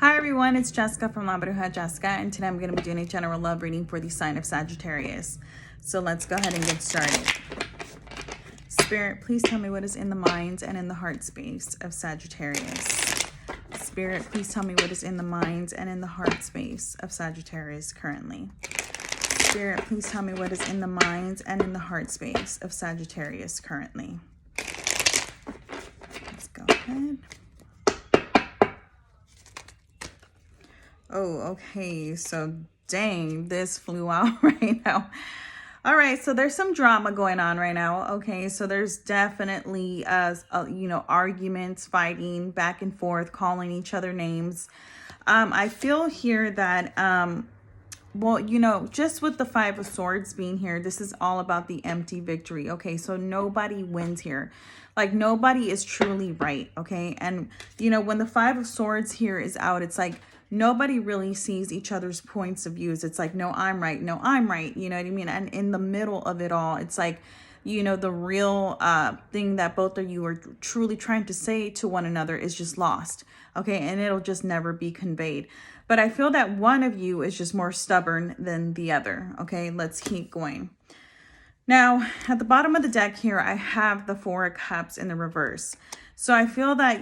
Hi everyone, it's Jessica from Labrujajessica, and today I'm going to be doing a general love reading for the sign of Sagittarius. So let's go ahead and get started. Spirit, please tell me what is in the minds and in the heart space of Sagittarius. Spirit, please tell me what is in the minds and in the heart space of Sagittarius currently. Spirit, please tell me what is in the minds and in the heart space of Sagittarius currently. Let's go ahead. Oh, okay. So, dang, this flew out right now. All right. So there's some drama going on right now. Okay. So there's definitely, arguments, fighting back and forth, calling each other names. I feel here that, just with the Five of Swords being here, this is all about the empty victory. Okay. So nobody wins here. Like nobody is truly right. Okay. And, when the Five of Swords here is out, it's like, nobody really sees each other's points of views. It's like, no, I'm right. No, I'm right. You know what I mean? And in the middle of it all, it's like, the real thing that both of you are truly trying to say to one another is just lost. Okay. And it'll just never be conveyed. But I feel that one of you is just more stubborn than the other. Okay. Let's keep going. Now, at the bottom of the deck here, I have the Four of Cups in the reverse. So I feel that,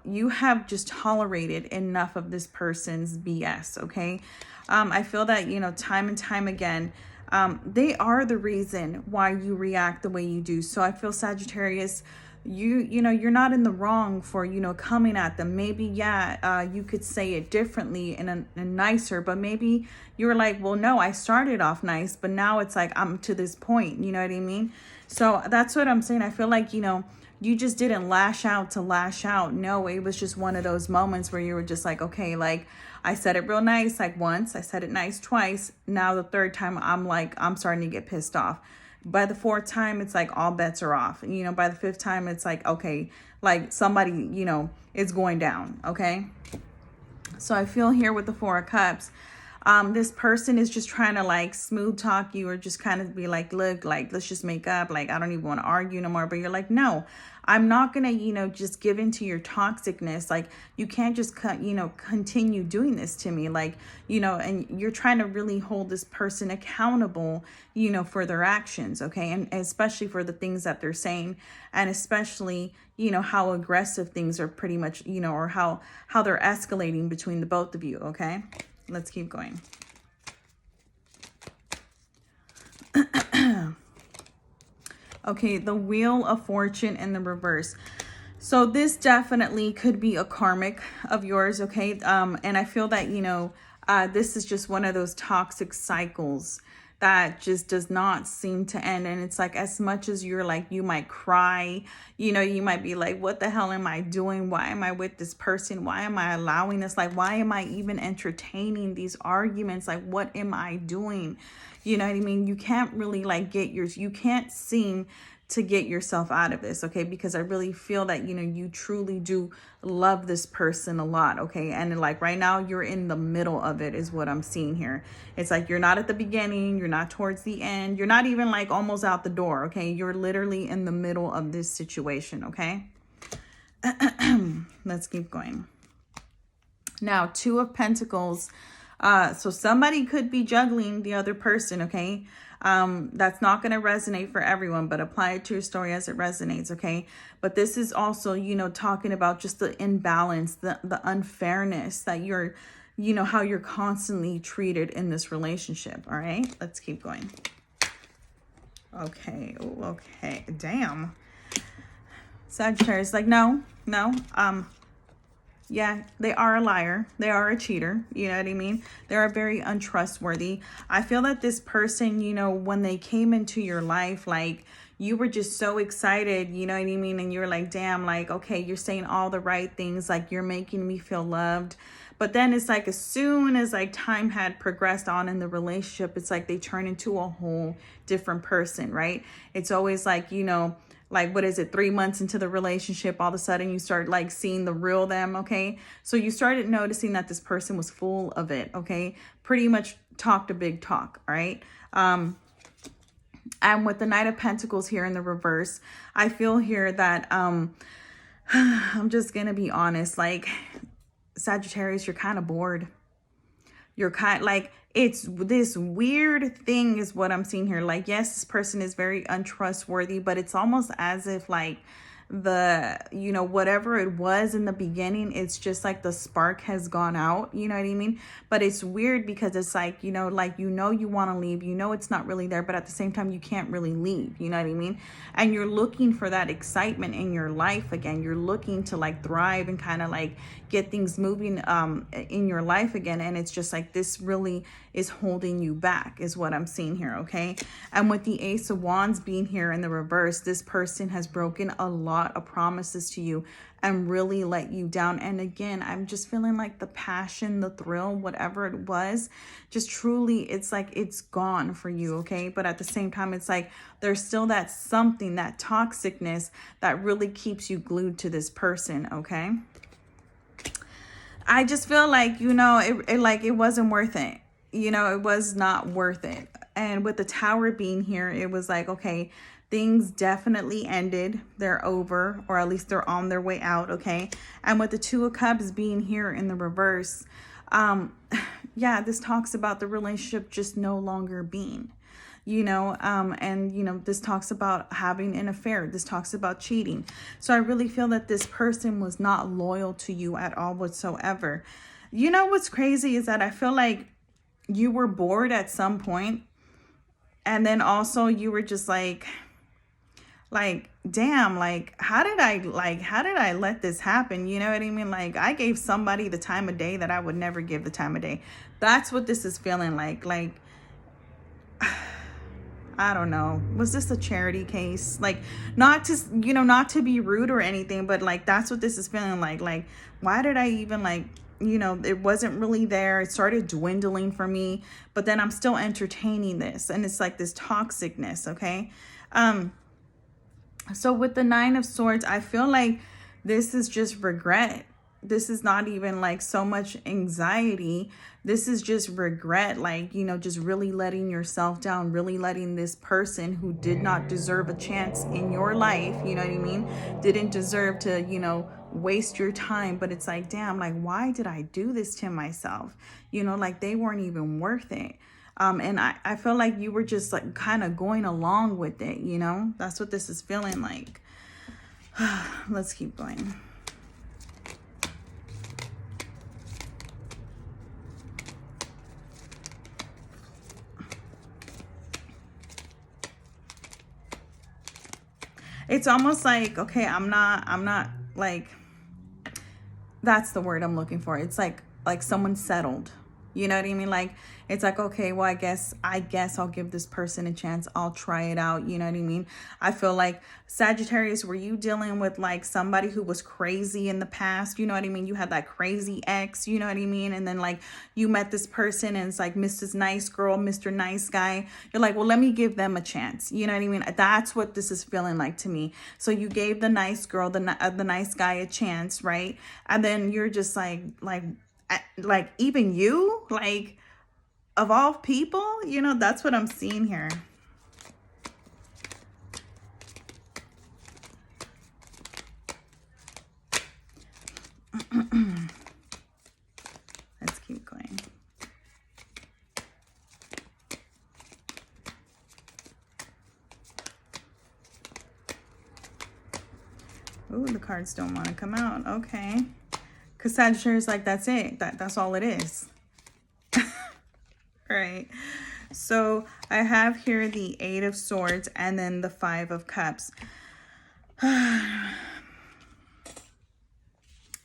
you have just tolerated enough of this person's BS, okay? I feel that, time and time again, they are the reason why you react the way you do. So I feel Sagittarius, you're not in the wrong for, coming at them. Maybe, you could say it differently and nicer, but maybe you're like, well, no, I started off nice, but now it's like, I'm to this point, you know what I mean? So that's what I'm saying. I feel like, you just didn't lash out to lash out. No, it was just one of those moments where you were just like, okay, like I said it real nice, like once, I said it nice twice. Now the third time I'm starting to get pissed off. By the fourth time, it's like all bets are off. By the fifth time, it's like, okay, like somebody, is going down. Okay. So I feel here with the Four of Cups, this person is just trying to like smooth talk you or just kind of be like, look, like, let's just make up. Like, I don't even want to argue no more. But you're like, no, I'm not going to, just give into your toxicness. Like, you can't just, continue doing this to me. Like, and you're trying to really hold this person accountable, for their actions. Okay. And especially for the things that they're saying, and especially, how aggressive things are pretty much, or how they're escalating between the both of you. Okay. Let's keep going. Okay, the Wheel of Fortune in the reverse. So this definitely could be a karmic of yours, okay? And I feel that, this is just one of those toxic cycles that just does not seem to end. And it's like, as much as you're like, you might cry, you might be like, what the hell am I doing? Why am I with this person? Why am I allowing this? Like, why am I even entertaining these arguments? Like, what am I doing? You know what I mean? You can't really like you can't seem to get yourself out of this, okay? Because I really feel that, you truly do love this person a lot, okay? And like right now, you're in the middle of it is what I'm seeing here. It's like you're not at the beginning, you're not towards the end, you're not even like almost out the door, okay? You're literally in the middle of this situation, okay? Let's keep going. Now, Two of Pentacles. So somebody could be juggling the other person, okay? That's not going to resonate for everyone, but apply it to your story as it resonates, okay? But this is also, talking about just the imbalance, the unfairness that you're, how you're constantly treated in this relationship, all right? Let's keep going. Okay, okay, damn. Sagittarius, like, no, yeah, they are a liar. They are a cheater. You know what I mean? They are very untrustworthy. I feel that this person, when they came into your life, like you were just so excited, you know what I mean? And you're like, damn, like, okay, you're saying all the right things. Like you're making me feel loved. But then it's like, as soon as like time had progressed on in the relationship, it's like they turn into a whole different person, right? It's always like, like, what is it, 3 months into the relationship, all of a sudden you start like seeing the real them, okay? So you started noticing that this person was full of it, okay? Pretty much talked a big talk, all right? And with the Knight of Pentacles here in the reverse, I feel here that, I'm just gonna be honest, like, Sagittarius, you're kind of bored. You're kind like, it's this weird thing is what I'm seeing here. Like, yes, this person is very untrustworthy, but it's almost as if like whatever it was in the beginning, it's just like the spark has gone out, you know what I mean? But it's weird because it's like, you want to leave, it's not really there, but at the same time, you can't really leave, you know what I mean? And you're looking for that excitement in your life again. You're looking to like thrive and kind of like get things moving in your life again. And it's just like, this really is holding you back is what I'm seeing here, okay? And with the Ace of Wands being here in the reverse, this person has broken a lot of promises to you and really let you down. And again, I'm just feeling like the passion, the thrill, whatever it was, just truly, it's like it's gone for you, okay? But at the same time, it's like there's still that something, that toxicness that really keeps you glued to this person, okay? I just feel like, it wasn't worth it. It was not worth it. And with the Tower being here, it was like, okay, things definitely ended. They're over, or at least they're on their way out, okay? And with the Two of Cups being here in the reverse, yeah, this talks about the relationship just no longer being, this talks about having an affair. This talks about cheating. So I really feel that this person was not loyal to you at all whatsoever. What's crazy is that I feel like you were bored at some point, and then also you were just like damn, like how did I let this happen? You know what I mean? Like, I gave somebody the time of day that I would never give the time of day. That's what this is feeling like I don't know. Was this a charity case? Like, not to be rude or anything, but like, that's what this is feeling like. Like, why did I even it wasn't really there. It started dwindling for me, but then I'm still entertaining this. And it's like this toxicness. Okay. So with the Nine of Swords, I feel like this is just regret. This is not even like so much anxiety. This is just regret, like, just really letting yourself down, really letting this person who did not deserve a chance in your life, you know what I mean? Didn't deserve to, waste your time. But it's like, damn, like, why did I do this to myself? Like, they weren't even worth it. And I feel like you were just like kind of going along with it, That's what this is feeling like. Let's keep going. It's almost like, okay, I'm not like, that's the word I'm looking for. It's like someone settled. You know what I mean? Like, it's like, okay, well, I guess I'll give this person a chance. I'll try it out. You know what I mean? I feel like, Sagittarius, were you dealing with like somebody who was crazy in the past? You know what I mean? You had that crazy ex, you know what I mean? And then like you met this person and it's like Mrs. Nice Girl, Mr. Nice Guy. You're like, well, let me give them a chance. You know what I mean? That's what this is feeling like to me. So you gave the nice girl, the nice guy a chance, right? And then you're just like even you, like, of all people, that's what I'm seeing here. Let's keep going. Ooh, the cards don't want to come out. Okay. Because Sagittarius, like, that's it. That's all it is. Right. So I have here the Eight of Swords and then the Five of Cups.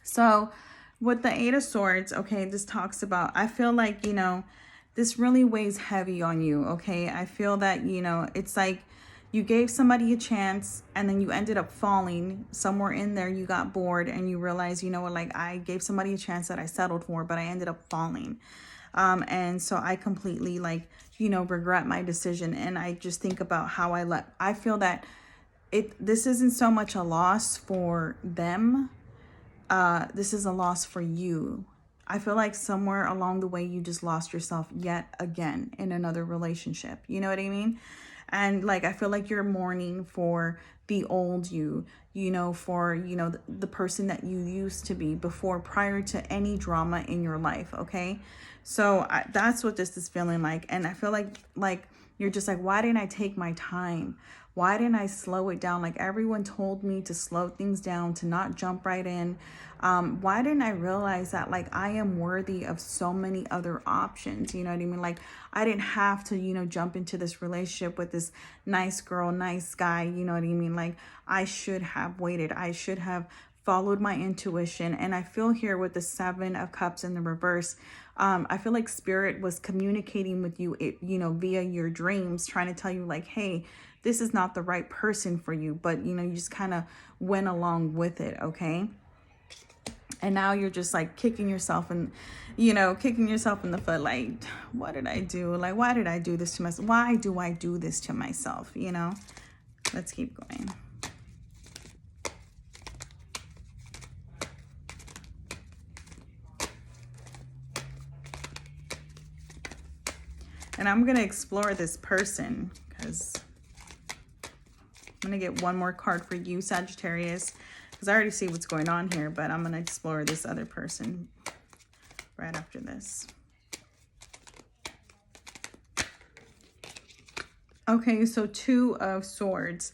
So with the Eight of Swords, okay, this talks about, I feel like, this really weighs heavy on you, okay? I feel that, it's like you gave somebody a chance and then you ended up falling somewhere in there. You got bored and you realized, like, I gave somebody a chance that I settled for, but I ended up falling. And so I completely regret my decision. And I just think about how I feel that this isn't so much a loss for them. This is a loss for you. I feel like somewhere along the way, you just lost yourself yet again in another relationship. You know what I mean? And like, I feel like you're mourning for the old you, you know, for, you know, the person that you used to be before, prior to any drama in your life. Okay. So that's what this is feeling like. And I feel like you're just like, why didn't I take my time? Why didn't I slow it down? Like, everyone told me to slow things down, to not jump right in. Why didn't I realize that, like, I am worthy of so many other options? You know what I mean? Like, I didn't have to, you know, jump into this relationship with this nice girl, nice guy. You know what I mean? Like, I should have waited. I should have followed my intuition. And I feel here with the 7 of Cups in the reverse, I feel like Spirit was communicating with you, you know, via your dreams, trying to tell you like, hey, this is not the right person for you. But, you know, you just kind of went along with it. Okay. And now you're just like kicking yourself and, you know, kicking yourself in the foot. Like, what did I do? Like, why did I do this to myself? Why do I do this to myself? You know, let's keep going. And I'm going to explore this person because I'm going to get one more card for you, Sagittarius, because I already see what's going on here, but I'm going to explore this other person right after this. Okay, so 2 of Swords.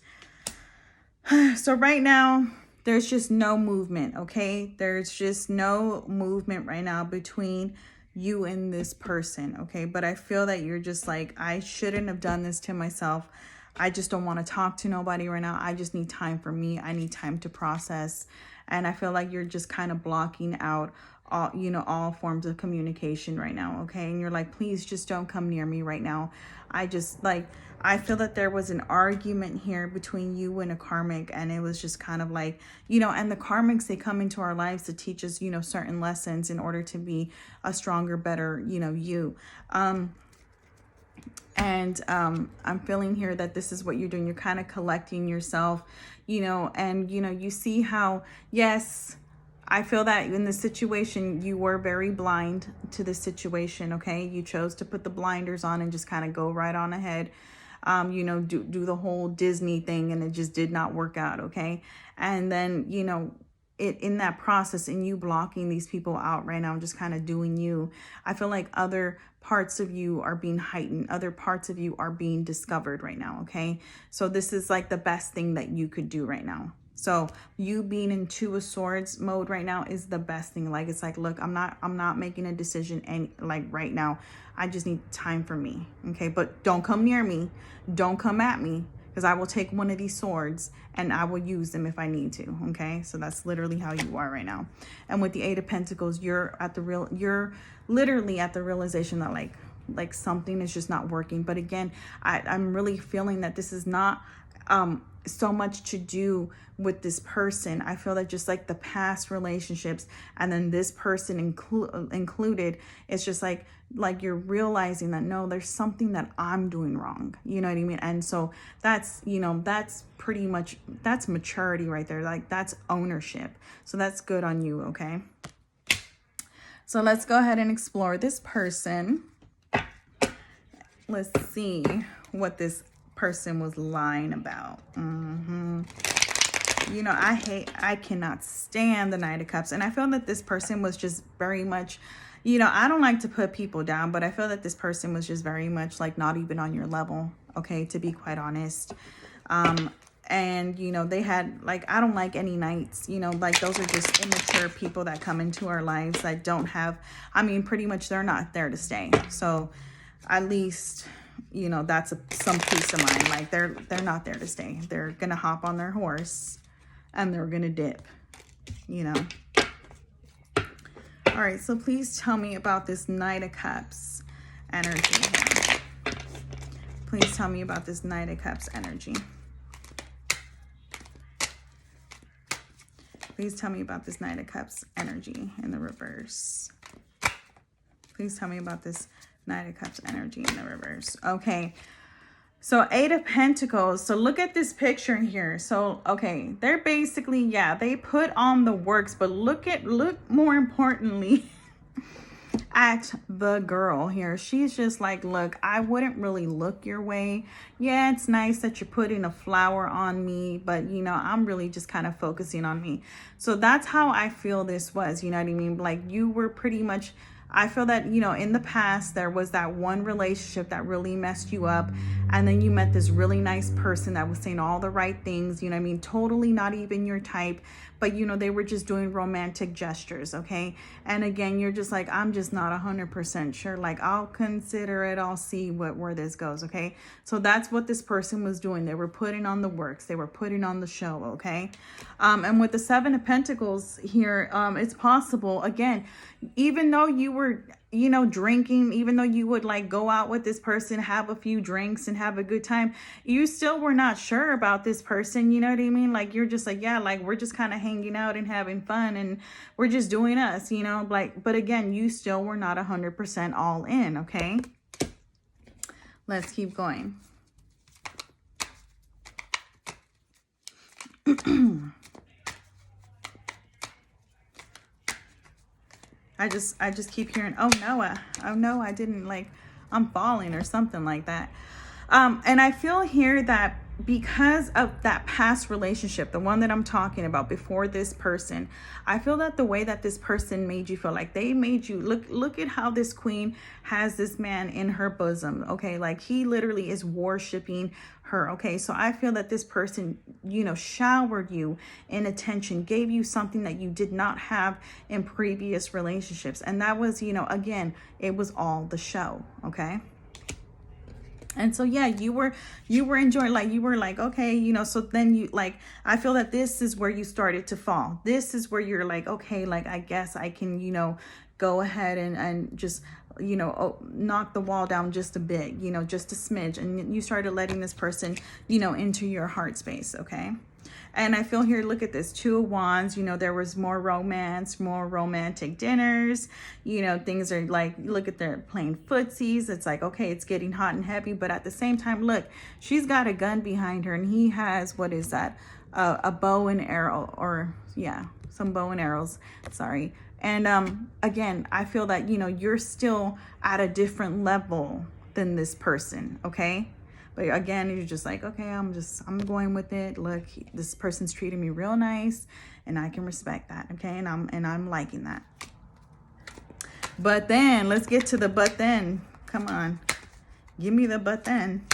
So right now, there's just no movement, okay? There's just no movement right now between you and this person, okay? But I feel that you're just like, I shouldn't have done this to myself. I just don't want to talk to nobody right now. I just need time for me. I need time to process. And I feel like you're just kind of blocking out all, you know, all forms of communication right now, okay? And you're like, please just don't come near me right now. I just like, I feel that there was an argument here between you and a karmic, and it was just kind of like, you know, and the karmics, they come into our lives to teach us, you know, certain lessons in order to be a stronger, better, you know, you. I'm feeling here that this is what you're doing. You're kind of collecting yourself, you know, and, you know, you see how, yes, I feel that in this situation, you were very blind to this situation, okay? You chose to put the blinders on and just kind of go right on ahead, you know, do the whole Disney thing, and it just did not work out, okay? And then, you know, in that process, and you blocking these people out right now, just kind of doing you, I feel like other parts of you are being heightened. Other parts of you are being discovered right now, okay? So this is like the best thing that you could do right now. So you being in 2 of Swords mode right now is the best thing. Like, it's like, look, I'm not making a decision any, like right now. I just need time for me. Okay. But don't come near me. Don't come at me, because I will take one of these swords and I will use them if I need to. Okay. So that's literally how you are right now. And with the 8 of Pentacles, you're literally at the realization that like something is just not working. But again, I'm really feeling that this is not, so much to do with this person. I feel that just like the past relationships, and then this person included, it's just like you're realizing that, no, there's something that I'm doing wrong. You know what I mean? And so that's, you know, that's pretty much, that's maturity right there. Like, that's ownership. So that's good on you. Okay. So let's go ahead and explore this person. Let's see what this person was lying about. You know, I cannot stand the Knight of Cups. And I feel that this person was just very much, you know, I don't like to put people down, but I feel that this person was just very much like not even on your level. Okay. To be quite honest. And, you know, they had like, I don't like any knights, you know, like those are just immature people that come into our lives that don't have, I mean, pretty much they're not there to stay. So at least, you know, that's some peace of mind. Like they're not there to stay. They're gonna hop on their horse and they're gonna dip, you know. All right, so please tell me about this Knight of Cups energy here. Please tell me about this Knight of Cups energy. Please tell me about this Knight of Cups energy in the reverse. Please tell me about this Knight of Cups energy in the reverse. Okay. So 8 of Pentacles. So look at this picture here. So, okay. They're basically, yeah, they put on the works, but look more importantly at the girl here. She's just like, look, I wouldn't really look your way. Yeah, it's nice that you're putting a flower on me, but you know, I'm really just kind of focusing on me. So that's how I feel this was, you know what I mean? Like you were pretty much, I feel that, you know, in the past, there was that one relationship that really messed you up. And then you met this really nice person that was saying all the right things, you know what I mean? Totally not even your type, but you know, they were just doing romantic gestures, okay? And again, you're just like, I'm just not 100% sure. Like, I'll consider it. I'll see where this goes, okay? So that's what this person was doing. They were putting on the works. They were putting on the show, okay? And with the Seven of Pentacles here, it's possible, again, even though you were, you know, drinking, even though you would like go out with this person, have a few drinks and have a good time, you still were not sure about this person. You know what I mean? Like, you're just like, yeah, like we're just kind of hanging out and having fun and we're just doing us, you know, like, but again, you still were not 100% all in. Okay. Let's keep going. I just keep hearing, oh no, I didn't, like, I'm falling or something like that. And I feel here that because of that past relationship, the one that I'm talking about before this person, I feel that the way that this person made you feel, like they made you look at how this queen has this man in her bosom. Okay. Like he literally is worshiping her. Okay. So I feel that this person, you know, showered you in attention, gave you something that you did not have in previous relationships. And that was, you know, again, it was all the show. Okay. And so, yeah, you were enjoying, like, you were like, okay, you know, so then you like, I feel that this is where you started to fall. This is where you're like, okay, like, I guess I can, you know, go ahead and just, you know, knock the wall down just a bit, you know, just a smidge. And you started letting this person, you know, into your heart space. Okay. And I feel here, look at this, Two of Wands, you know, there was more romance, more romantic dinners, you know, things are like, look at they're playing footsies. It's like, okay, it's getting hot and heavy. But at the same time, look, she's got a gun behind her and he has, what is that? A bow and arrow, or yeah, some bow and arrows. Sorry. And again, I feel that, you know, you're still at a different level than this person. Okay. But again, you're just like, okay, I'm going with it. Look, this person's treating me real nice and I can respect that. Okay. And I'm liking that. But then let's get to the but then. Come on. Give me the but then.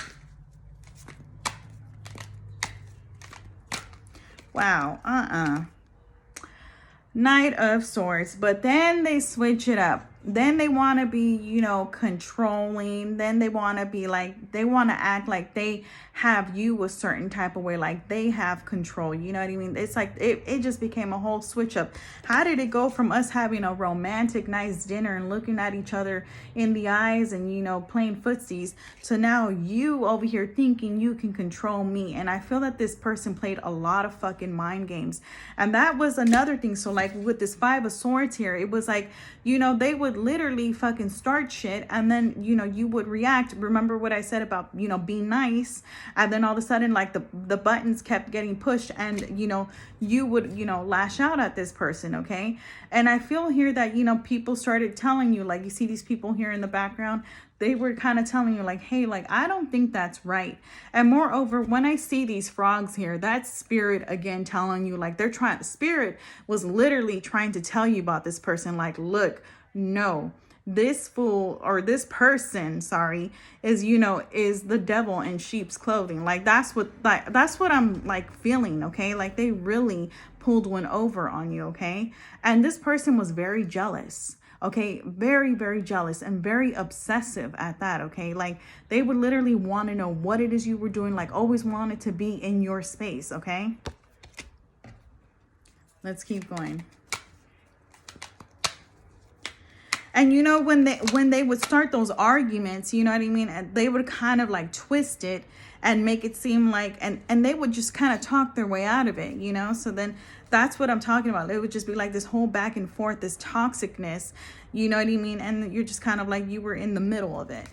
Wow. Knight of Swords. But then they switch it up. Then they want to be, you know, controlling. Then they want to be like, they want to act like they have you a certain type of way, like they have control. You know what I mean? It's like, it just became a whole switch up. How did it go from us having a romantic, nice dinner and looking at each other in the eyes and, you know, playing footsies, to now you over here thinking you can control me? And I feel that this person played a lot of fucking mind games. And that was another thing. So like with this Five of Swords here, it was like, you know, they would literally fucking start shit and then, you know, you would react. Remember what I said about, you know, being nice, and then all of a sudden, like the buttons kept getting pushed and, you know, you would, you know, lash out at this person. Okay. And I feel here that, you know, people started telling you, like, you see these people here in the background, they were kind of telling you like, hey, like, I don't think that's right. And moreover, when I see these frogs here, that's spirit again telling you, like, spirit was literally trying to tell you about this person. Like, look, no, this fool, or this person, sorry, is, you know, is the devil in sheep's clothing. Like, that's what I'm like feeling. Okay. Like they really pulled one over on you. Okay. And this person was very jealous. Okay. Very, very jealous and very obsessive at that. Okay. Like they would literally want to know what it is you were doing. Like always wanted to be in your space. Okay. Let's keep going. And, you know, when they would start those arguments, you know what I mean? And they would kind of like twist it and make it seem like, and they would just kind of talk their way out of it, you know? So then that's what I'm talking about. It would just be like this whole back and forth, this toxicness, you know what I mean? And you're just kind of like, you were in the middle of it.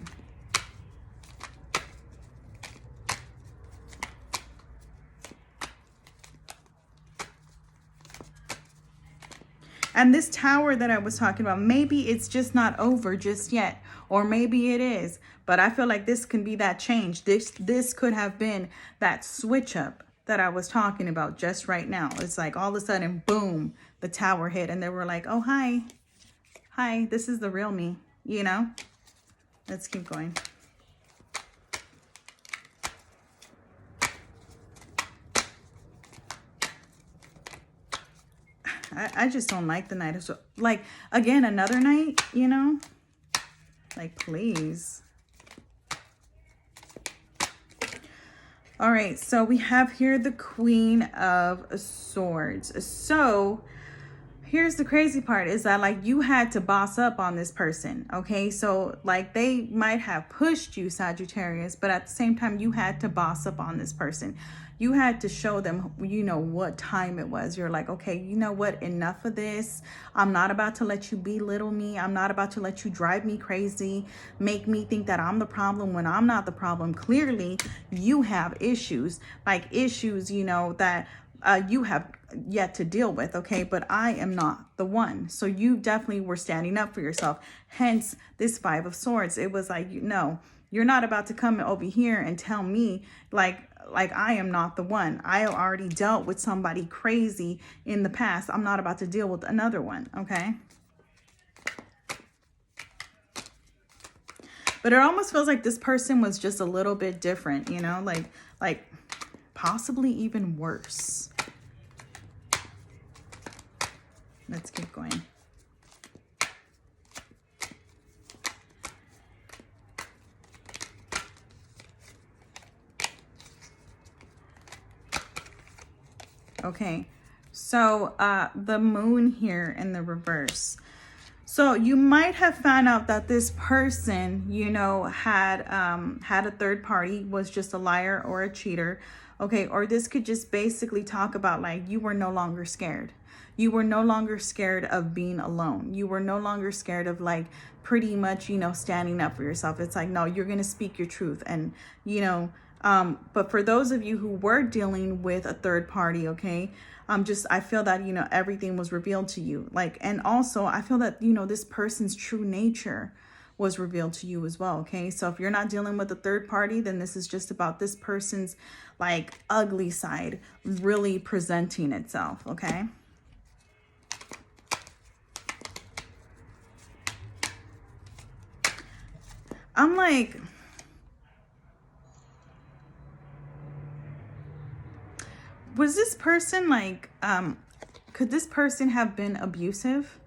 And this tower that I was talking about, maybe it's just not over just yet, or maybe it is. But I feel like this can be that change. This could have been that switch up that I was talking about just right now. It's like all of a sudden, boom, the tower hit, and they were like, oh, hi, this is the real me, you know? Let's keep going. I just don't like the Knight of Swords. Like, again, another night, you know? Like, please. All right, so we have here the Queen of Swords. So here's the crazy part is that, like, you had to boss up on this person, okay? So, like, they might have pushed you, Sagittarius, but at the same time, you had to boss up on this person. You had to show them, you know, what time it was. You're like, okay, you know what? Enough of this. I'm not about to let you belittle me. I'm not about to let you drive me crazy, make me think that I'm the problem when I'm not the problem. Clearly, you have issues, like issues, you know, that you have yet to deal with, okay? But I am not the one. So you definitely were standing up for yourself. Hence, this Five of Swords. It was like, you know, you're not about to come over here and tell me like I am not the one. I already dealt with somebody crazy in the past. I'm not about to deal with another one, okay? But it almost feels like this person was just a little bit different, you know, like possibly even worse. Let's keep going. Okay, so the moon here in the reverse. So you might have found out that this person, you know, had a third party, was just a liar or a cheater. Okay, or this could just basically talk about like you were no longer scared. You were no longer scared of being alone. You were no longer scared of like pretty much, you know, standing up for yourself. It's like, no, you're going to speak your truth. And, you know, but for those of you who were dealing with a third party, okay, I feel that, you know, everything was revealed to you. Like, and also I feel that, you know, this person's true nature was revealed to you as well. Okay. So if you're not dealing with a third party, then this is just about this person's like ugly side really presenting itself. Okay. I'm like, was this person like, could this person have been abusive?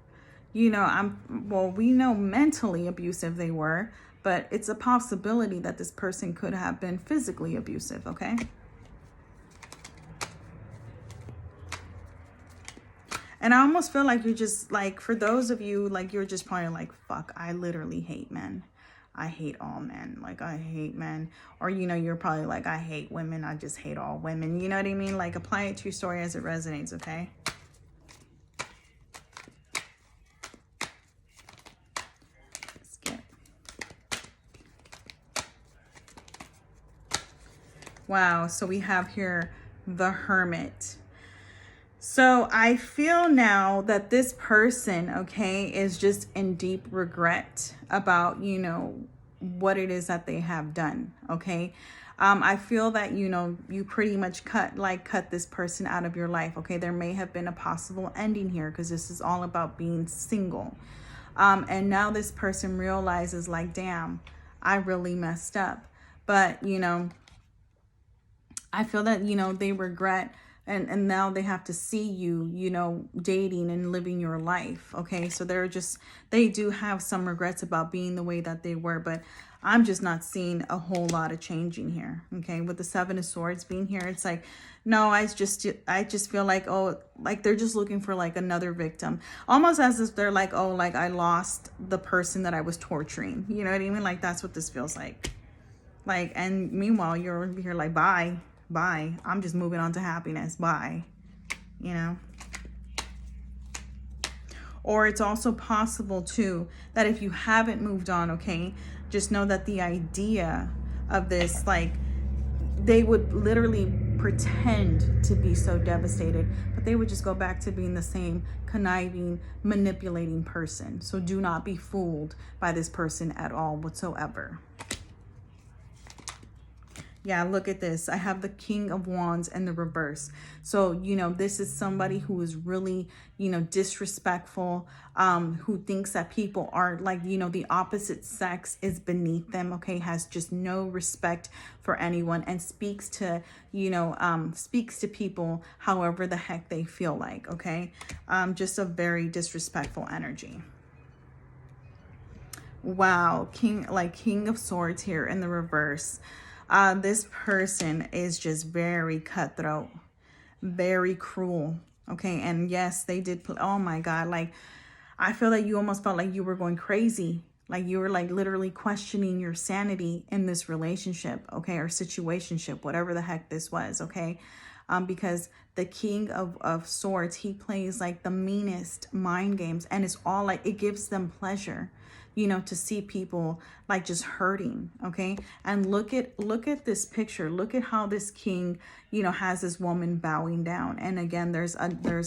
You know, well, we know mentally abusive they were, but it's a possibility that this person could have been physically abusive, okay? And I almost feel like you're just like, for those of you, like, you're just probably like, fuck, I literally hate men. I hate all men. Like, I hate men. Or, you know, you're probably like, I hate women. I just hate all women. You know what I mean? Like, apply it to your story as it resonates, okay? Let's get it. Wow. So we have here the Hermit. So I feel now that this person, okay, is just in deep regret about, you know, what it is that they have done, okay? I feel that, you know, you pretty much cut this person out of your life, okay? There may have been a possible ending here because this is all about being single. And now this person realizes like, damn, I really messed up. But, you know, I feel that, you know, they regret. And now they have to see you, you know, dating and living your life. Okay. So they do have some regrets about being the way that they were, but I'm just not seeing a whole lot of changing here. Okay. With the Seven of Swords being here, it's like, no, I just feel like, oh, like they're just looking for like another victim, almost as if they're like, oh, like I lost the person that I was torturing. You know what I mean? Like, that's what this feels like. Like, and meanwhile, you're like, bye. I'm just moving on to happiness. Bye. You know? Or it's also possible too that if you haven't moved on, okay, just know that the idea of this, like, they would literally pretend to be so devastated, but they would just go back to being the same conniving, manipulating person. So do not be fooled by this person at all whatsoever. Yeah, look at this. I have the King of Wands in the reverse. So, you know, this is somebody who is really, you know, disrespectful, who thinks that people are like, you know, the opposite sex is beneath them, okay, has just no respect for anyone and speaks to, you know, speaks to people however the heck they feel like, okay? Just a very disrespectful energy. Wow, King of Swords here in the reverse. This person is just very cutthroat, very cruel. Okay. And yes, they did. Oh my God. Like, I feel like you almost felt like you were going crazy. Like you were like literally questioning your sanity in this relationship. Okay. Or situationship, whatever the heck this was. Okay. Because the King of Swords, he plays like the meanest mind games, and it's all like, it gives them pleasure, you know, to see people like just hurting. Okay. And look at this picture. Look at how this king, you know, has this woman bowing down. And again, there's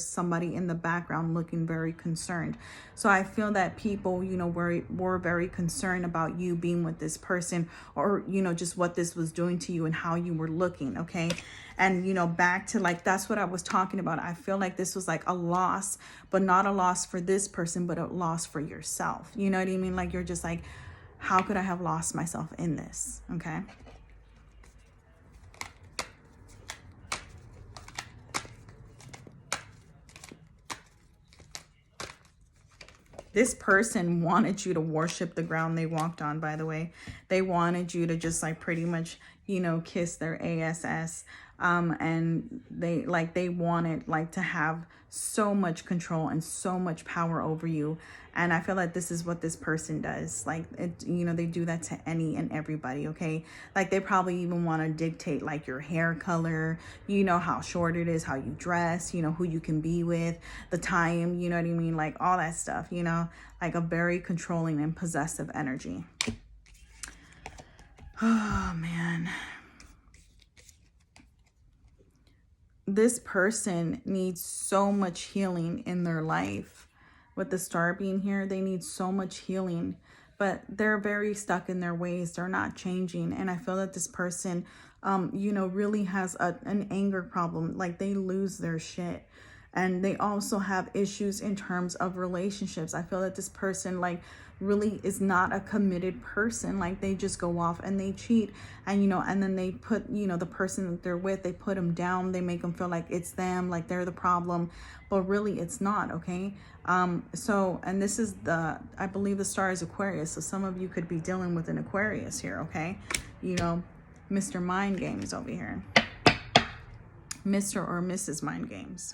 somebody in the background looking very concerned. So I feel that people, you know, were very concerned about you being with this person, or, you know, just what this was doing to you and how you were looking. Okay. And, you know, back to like, that's what I was talking about. I feel like this was like a loss, but not a loss for this person, but a loss for yourself. You know what I mean? Like, you're just like, how could I have lost myself in this? Okay. This person wanted you to worship the ground they walked on, by the way. They wanted you to just like pretty much, you know, kiss their ass. And they wanted like to have so much control and so much power over you. And I feel like this is what this person does. Like, it, you know, they do that to any and everybody. Okay. Like, they probably even want to dictate like your hair color, you know, how short it is, how you dress, you know, who you can be with, the time, you know what I mean? Like all that stuff, you know, like a very controlling and possessive energy. Oh man. This person needs so much healing in their life. With the star being here, they need so much healing, but they're very stuck in their ways. They're not changing. And I feel that this person, you know, really has an anger problem. Like, they lose their shit. And they also have issues in terms of relationships. I feel that this person like really is not a committed person. Like, they just go off and they cheat, and, you know, and then they put, you know, the person that they're with, they put them down. They make them feel like it's them, like they're the problem, but really it's not. Okay. So, and this is I believe the star is Aquarius. So some of you could be dealing with an Aquarius here. Okay. You know, Mr. Mind Games over here. Mr. or Mrs. Mind Games.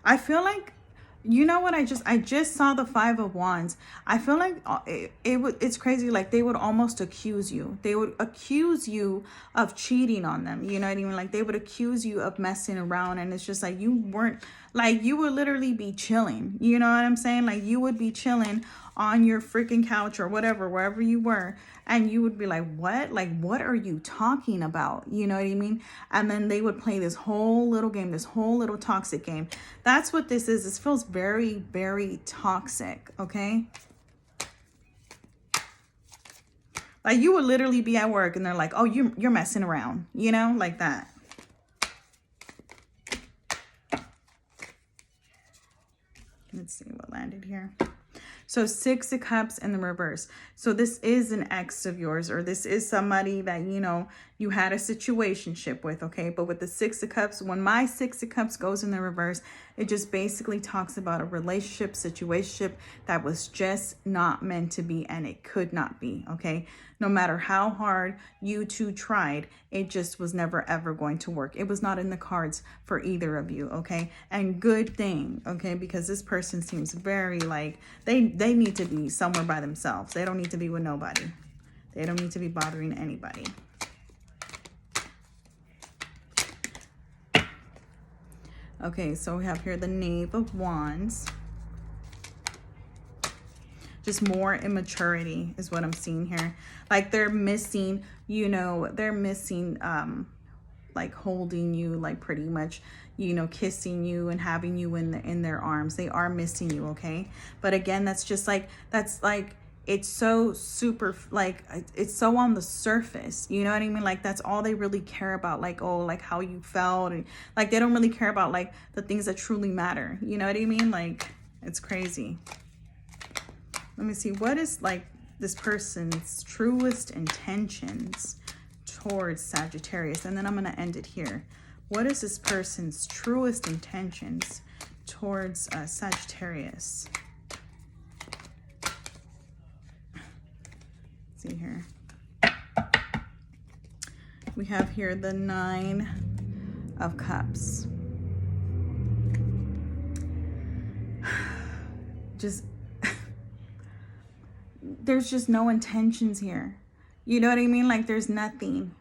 I feel like, you know what, I just saw the Five of Wands. I feel like it's crazy. Like, they would almost accuse you. They would accuse you of cheating on them. You know what I mean? Like, they would accuse you of messing around, and it's just like, you weren't, like, you would literally be chilling. You know what I'm saying? Like, you would be chilling on your freaking couch or whatever, wherever you were, and you would be like, what? Like, what are you talking about? You know what I mean? And then they would play this whole little game, this whole little toxic game. That's what this is. This feels very, very toxic. Okay. Like, you would literally be at work and they're like, oh, you're messing around, you know, like that. Let's see what landed here. So Six of Cups in the reverse. So this is an ex of yours, or this is somebody that, you know, you had a situationship with, okay? But with the Six of Cups, when my Six of Cups goes in the reverse, it just basically talks about a relationship, situationship that was just not meant to be, and it could not be, okay? No matter how hard you two tried, it just was never ever going to work. It was not in the cards for either of you, okay? And good thing, okay? Because this person seems very like, they need to be somewhere by themselves. They don't need to be with nobody. They don't need to be bothering anybody. Okay, so we have here the Knave of Wands. Just more immaturity is what I'm seeing here. Like they're missing, you know, they're missing like holding you, like pretty much, you know, kissing you and having you in their arms. They are missing you, okay? But again, that's just like, that's like, it's so super, like, it's so on the surface, you know what I mean? Like that's all they really care about, like, oh, like how you felt, and like they don't really care about like the things that truly matter, you know what I mean? Like it's crazy. Let me see, what is like this person's truest intentions towards Sagittarius? And then I'm going to end it here. What is this person's truest intentions towards Sagittarius? Let's see here. We have here the 9 of Cups. Just, there's just no intentions here. You know what I mean? Like there's nothing.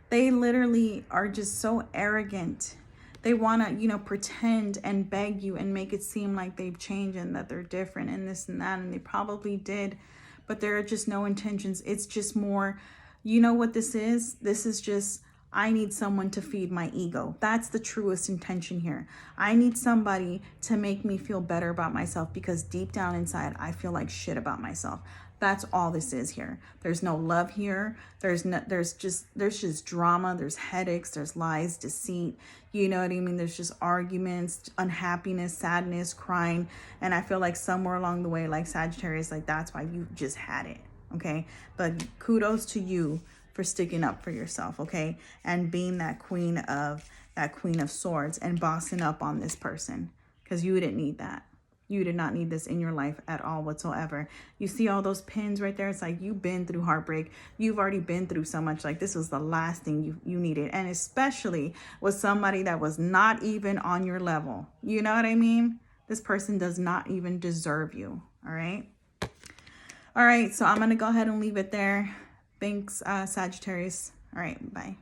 They literally are just so arrogant. They want to, you know, pretend and beg you and make it seem like they've changed and that they're different and this and that. And they probably did, but there are just no intentions. It's just more, you know what this is? This is just, I need someone to feed my ego. That's the truest intention here. I need somebody to make me feel better about myself because deep down inside, I feel like shit about myself. That's all this is here. There's no love here. There's just drama. There's headaches. There's lies, deceit. You know what I mean? There's just arguments, unhappiness, sadness, crying. And I feel like somewhere along the way, like Sagittarius, like that's why you just had it. Okay. But kudos to you for sticking up for yourself. Okay. And being that queen of swords and bossing up on this person, because you didn't need that. You did not need this in your life at all whatsoever. You see all those pins right there? It's like you've been through heartbreak. You've already been through so much. Like this was the last thing you needed. And especially with somebody that was not even on your level. You know what I mean? This person does not even deserve you. All right. All right. So I'm going to go ahead and leave it there. Thanks, Sagittarius. All right. Bye.